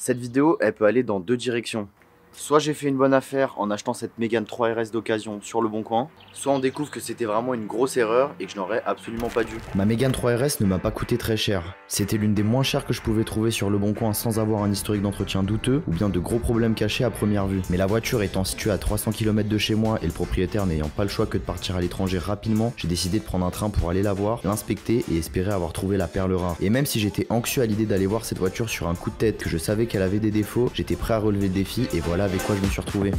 Cette vidéo, elle peut aller dans deux directions. Soit j'ai fait une bonne affaire en achetant cette Mégane 3RS d'occasion sur le bon coin, soit on découvre que c'était vraiment une grosse erreur et que je n'aurais absolument pas dû. Ma Mégane 3RS ne m'a pas coûté très cher. C'était l'une des moins chères que je pouvais trouver sur le bon coin sans avoir un historique d'entretien douteux ou bien de gros problèmes cachés à première vue. Mais la voiture étant située à 300 km de chez moi et le propriétaire n'ayant pas le choix que de partir à l'étranger rapidement, j'ai décidé de prendre un train pour aller la voir, l'inspecter et espérer avoir trouvé la perle rare. Et même si j'étais anxieux à l'idée d'aller voir cette voiture sur un coup de tête, que je savais qu'elle avait des défauts, j'étais prêt à relever le défi et voilà avec quoi je me suis retrouvé.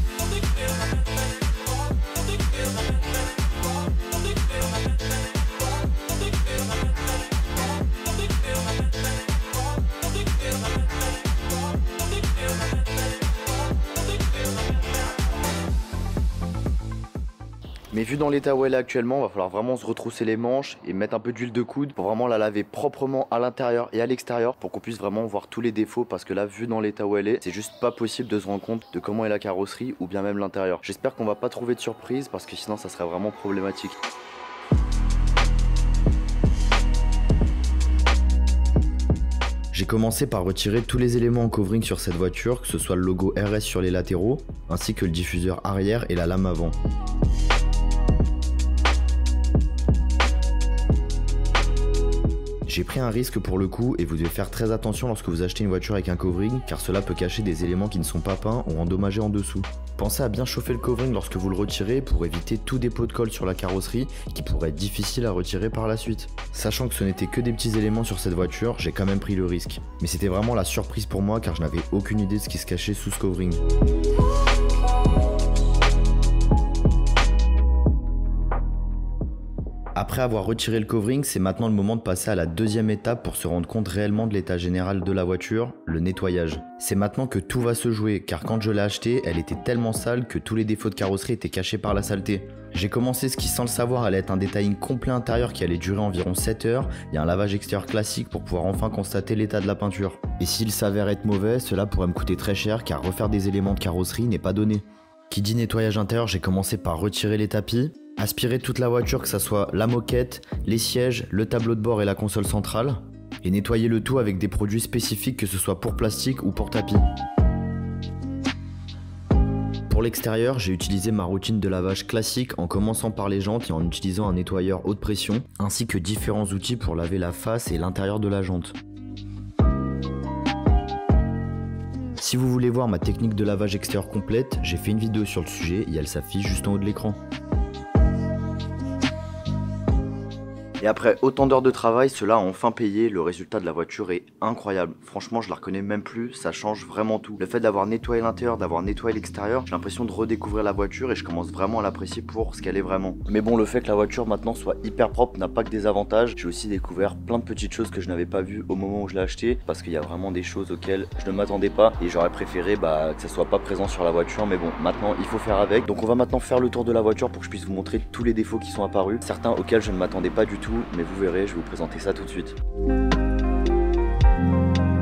Mais vu dans l'état où elle est actuellement, va falloir vraiment se retrousser les manches et mettre un peu d'huile de coude pour vraiment la laver proprement à l'intérieur et à l'extérieur pour qu'on puisse vraiment voir tous les défauts, parce que là, vu dans l'état où elle est, c'est juste pas possible de se rendre compte de comment est la carrosserie ou bien même l'intérieur. J'espère qu'on va pas trouver de surprise parce que sinon ça serait vraiment problématique. J'ai commencé par retirer tous les éléments en covering sur cette voiture, que ce soit le logo RS sur les latéraux, ainsi que le diffuseur arrière et la lame avant. J'ai pris un risque pour le coup et vous devez faire très attention lorsque vous achetez une voiture avec un covering, car cela peut cacher des éléments qui ne sont pas peints ou endommagés en dessous. Pensez à bien chauffer le covering lorsque vous le retirez pour éviter tout dépôt de colle sur la carrosserie qui pourrait être difficile à retirer par la suite. Sachant que ce n'était que des petits éléments sur cette voiture, j'ai quand même pris le risque. Mais c'était vraiment la surprise pour moi car je n'avais aucune idée de ce qui se cachait sous ce covering. Après avoir retiré le covering, c'est maintenant le moment de passer à la deuxième étape pour se rendre compte réellement de l'état général de la voiture, le nettoyage. C'est maintenant que tout va se jouer, car quand je l'ai achetée, elle était tellement sale que tous les défauts de carrosserie étaient cachés par la saleté. J'ai commencé ce qui, sans le savoir, allait être un detailing complet intérieur qui allait durer environ 7 heures et un lavage extérieur classique pour pouvoir enfin constater l'état de la peinture. Et s'il s'avère être mauvais, cela pourrait me coûter très cher car refaire des éléments de carrosserie n'est pas donné. Qui dit nettoyage intérieur, j'ai commencé par retirer les tapis, aspirer toute la voiture, que ce soit la moquette, les sièges, le tableau de bord et la console centrale, et nettoyer le tout avec des produits spécifiques, que ce soit pour plastique ou pour tapis. Pour l'extérieur, j'ai utilisé ma routine de lavage classique en commençant par les jantes et en utilisant un nettoyeur haute pression, ainsi que différents outils pour laver la face et l'intérieur de la jante. Si vous voulez voir ma technique de lavage extérieur complète, j'ai fait une vidéo sur le sujet et elle s'affiche juste en haut de l'écran. Et après autant d'heures de travail, cela a enfin payé, le résultat de la voiture est incroyable. Franchement, je la reconnais même plus, ça change vraiment tout. Le fait d'avoir nettoyé l'intérieur, d'avoir nettoyé l'extérieur, j'ai l'impression de redécouvrir la voiture et je commence vraiment à l'apprécier pour ce qu'elle est vraiment. Mais bon, le fait que la voiture maintenant soit hyper propre n'a pas que des avantages. J'ai aussi découvert plein de petites choses que je n'avais pas vues au moment où je l'ai acheté, parce qu'il y a vraiment des choses auxquelles je ne m'attendais pas et j'aurais préféré que ça soit pas présent sur la voiture. Mais bon, maintenant il faut faire avec. Donc on va maintenant faire le tour de la voiture pour que je puisse vous montrer tous les défauts qui sont apparus, certains auxquels je ne m'attendais pas du tout. Mais vous verrez, je vais vous présenter ça tout de suite.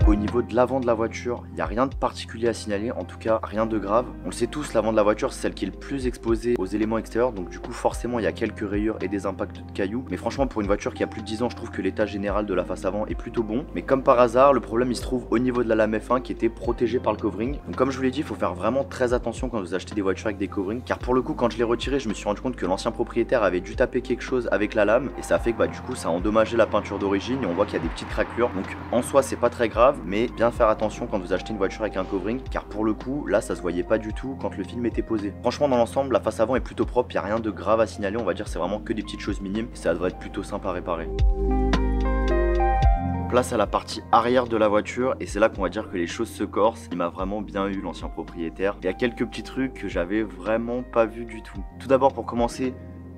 Au niveau de l'avant de la voiture, il n'y a rien de particulier à signaler, en tout cas rien de grave. On le sait tous, l'avant de la voiture c'est celle qui est le plus exposée aux éléments extérieurs, donc du coup forcément il y a quelques rayures et des impacts de cailloux. Mais franchement, pour une voiture qui a plus de 10 ans, je trouve que l'état général de la face avant est plutôt bon. Mais comme par hasard, le problème il se trouve au niveau de la lame F1 qui était protégée par le covering. Donc comme je vous l'ai dit, il faut faire vraiment très attention quand vous achetez des voitures avec des coverings, car pour le coup quand je l'ai retiré, je me suis rendu compte que l'ancien propriétaire avait dû taper quelque chose avec la lame et ça a fait que du coup ça a endommagé la peinture d'origine et on voit qu'il y a des petites craquelures. Donc en soi c'est pas très grave, mais bien faire attention quand vous achetez une voiture avec un covering, car pour le coup là ça se voyait pas du tout quand le film était posé. Franchement dans l'ensemble la face avant est plutôt propre, il n'y a rien de grave à signaler, on va dire c'est vraiment que des petites choses minimes et ça devrait être plutôt simple à réparer. Place à la partie arrière de la voiture et c'est là qu'on va dire que les choses se corsent. Il m'a vraiment bien eu l'ancien propriétaire. Il y a quelques petits trucs que j'avais vraiment pas vu du tout. Tout d'abord pour commencer,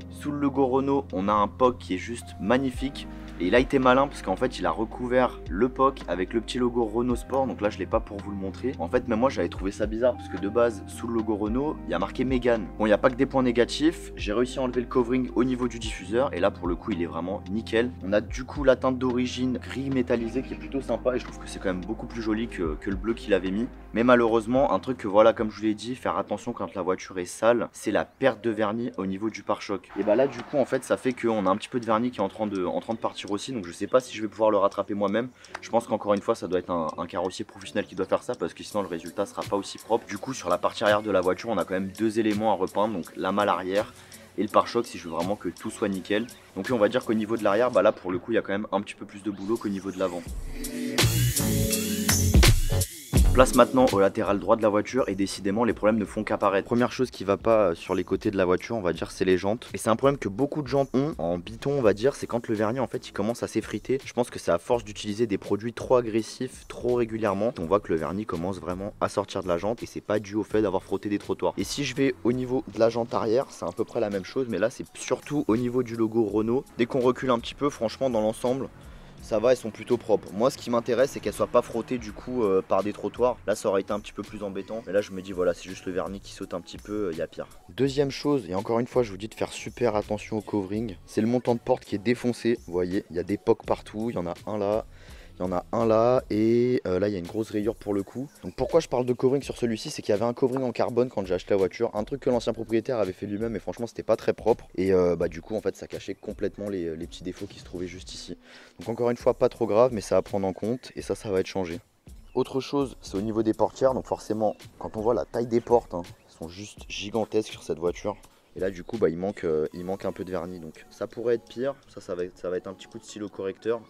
sous le logo Renault on a un POC qui est juste magnifique. Et il a été malin parce qu'en fait il a recouvert le POC avec le petit logo Renault Sport. Donc là je l'ai pas pour vous le montrer. En fait même moi j'avais trouvé ça bizarre parce que de base sous le logo Renault il y a marqué Mégane. Bon, il n'y a pas que des points négatifs. J'ai réussi à enlever le covering au niveau du diffuseur et là pour le coup il est vraiment nickel. On a du coup la teinte d'origine gris métallisé qui est plutôt sympa et je trouve que c'est quand même beaucoup plus joli que le bleu qu'il avait mis. Mais malheureusement un truc que voilà, comme je vous l'ai dit, faire attention quand la voiture est sale, c'est la perte de vernis au niveau du pare-choc. Et là du coup en fait ça fait qu'on a un petit peu de vernis qui est en train de partir sortir aussi, donc je sais pas si je vais pouvoir le rattraper moi-même. Je pense qu'encore une fois ça doit être un carrossier professionnel qui doit faire ça, parce que sinon le résultat sera pas aussi propre. Du coup sur la partie arrière de la voiture on a quand même deux éléments à repeindre, donc la malle arrière et le pare-choc si je veux vraiment que tout soit nickel. Donc on va dire qu'au niveau de l'arrière, bah là pour le coup il y a quand même un petit peu plus de boulot qu'au niveau de l'avant. Place maintenant au latéral droit de la voiture et décidément les problèmes ne font qu'apparaître. Première chose qui va pas sur les côtés de la voiture, on va dire, c'est les jantes. Et c'est un problème que beaucoup de gens ont en biton, on va dire, c'est quand le vernis en fait il commence à s'effriter. Je pense que c'est à force d'utiliser des produits trop agressifs, trop régulièrement, on voit que le vernis commence vraiment à sortir de la jante et c'est pas dû au fait d'avoir frotté des trottoirs. Et si je vais au niveau de la jante arrière, c'est à peu près la même chose, mais là c'est surtout au niveau du logo Renault. Dès qu'on recule un petit peu, franchement dans l'ensemble, ça va, elles sont plutôt propres. Moi ce qui m'intéresse c'est qu'elles soient pas frottées du coup par des trottoirs. Là ça aurait été un petit peu plus embêtant. Mais là je me dis voilà, c'est juste le vernis qui saute un petit peu, il y a pire. Deuxième chose, et encore une fois je vous dis de faire super attention au covering, c'est le montant de porte qui est défoncé. Vous voyez, il y a des pocs partout, il y en a un là. Il y en a un là et là il y a une grosse rayure pour le coup. Donc pourquoi je parle de covering sur celui-ci, c'est qu'il y avait un covering en carbone quand j'ai acheté la voiture. Un truc que l'ancien propriétaire avait fait lui-même et franchement c'était pas très propre. Et bah du coup en fait ça cachait complètement les petits défauts qui se trouvaient juste ici. Donc encore une fois pas trop grave mais ça à prendre en compte et ça va être changé. Autre chose c'est au niveau des portières. Donc forcément quand on voit la taille des portes, hein, elles sont juste gigantesques sur cette voiture. Et là du coup bah, il manque un peu de vernis, donc ça pourrait être pire, ça va être un petit coup de stylo correcteur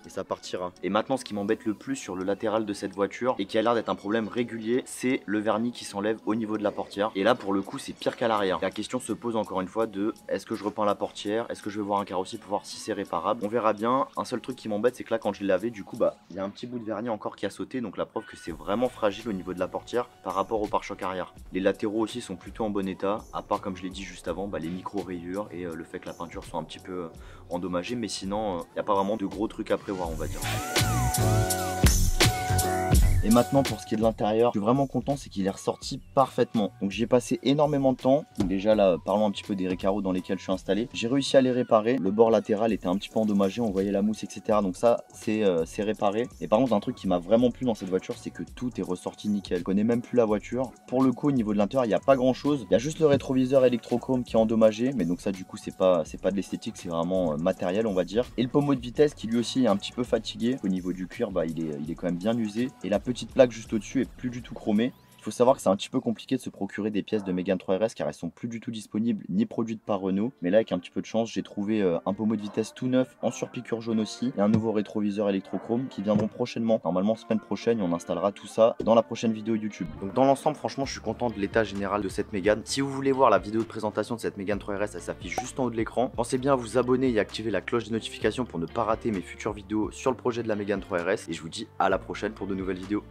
et ça partira. Et maintenant ce qui m'embête le plus sur le latéral de cette voiture et qui a l'air d'être un problème régulier, c'est le vernis qui s'enlève au niveau de la portière. Et là pour le coup c'est pire qu'à l'arrière. La question se pose encore une fois de est-ce que je repeins la portière, est-ce que je vais voir un carrossier pour voir si c'est réparable. On verra bien. Un seul truc qui m'embête c'est que là quand je l'ai lavé du coup bah il y a un petit bout de vernis encore qui a sauté, donc la preuve que c'est vraiment fragile au niveau de la portière par rapport au pare-choc arrière. Les latéraux aussi sont plutôt en bon état, à part comme je l'ai dit juste avant, bah, les micro-rayures et le fait que la peinture soit un petit peu endommagée, mais sinon il n'y a pas vraiment de gros trucs à prévoir on va dire. Et maintenant pour ce qui est de l'intérieur, je suis vraiment content, c'est qu'il est ressorti parfaitement. Donc j'y ai passé énormément de temps. Déjà là, parlons un petit peu des récarreaux dans lesquels je suis installé. J'ai réussi à les réparer. Le bord latéral était un petit peu endommagé, on voyait la mousse, etc. Donc ça, c'est réparé. Et par contre, un truc qui m'a vraiment plu dans cette voiture, c'est que tout est ressorti nickel. Je connais même plus la voiture. Pour le coup, au niveau de l'intérieur, il n'y a pas grand chose. Il y a juste le rétroviseur électrochrome qui est endommagé. Mais donc ça, du coup, c'est pas de l'esthétique, c'est vraiment matériel, on va dire. Et le pommeau de vitesse qui lui aussi est un petit peu fatigué. Au niveau du cuir, bah, il est quand même bien usé. Et la petite plaque juste au-dessus est plus du tout chromée. Il faut savoir que c'est un petit peu compliqué de se procurer des pièces de Mégane 3 RS car elles sont plus du tout disponibles ni produites par Renault. Mais là avec un petit peu de chance j'ai trouvé un pommeau de vitesse tout neuf en surpiqûre jaune aussi et un nouveau rétroviseur électrochrome qui viendront prochainement. Normalement semaine prochaine et on installera tout ça dans la prochaine vidéo YouTube. Donc dans l'ensemble franchement je suis content de l'état général de cette Mégane. Si vous voulez voir la vidéo de présentation de cette Mégane 3 RS, elle s'affiche juste en haut de l'écran. Pensez bien à vous abonner et activer la cloche des notifications pour ne pas rater mes futures vidéos sur le projet de la Mégane 3 RS et je vous dis à la prochaine pour de nouvelles vidéos.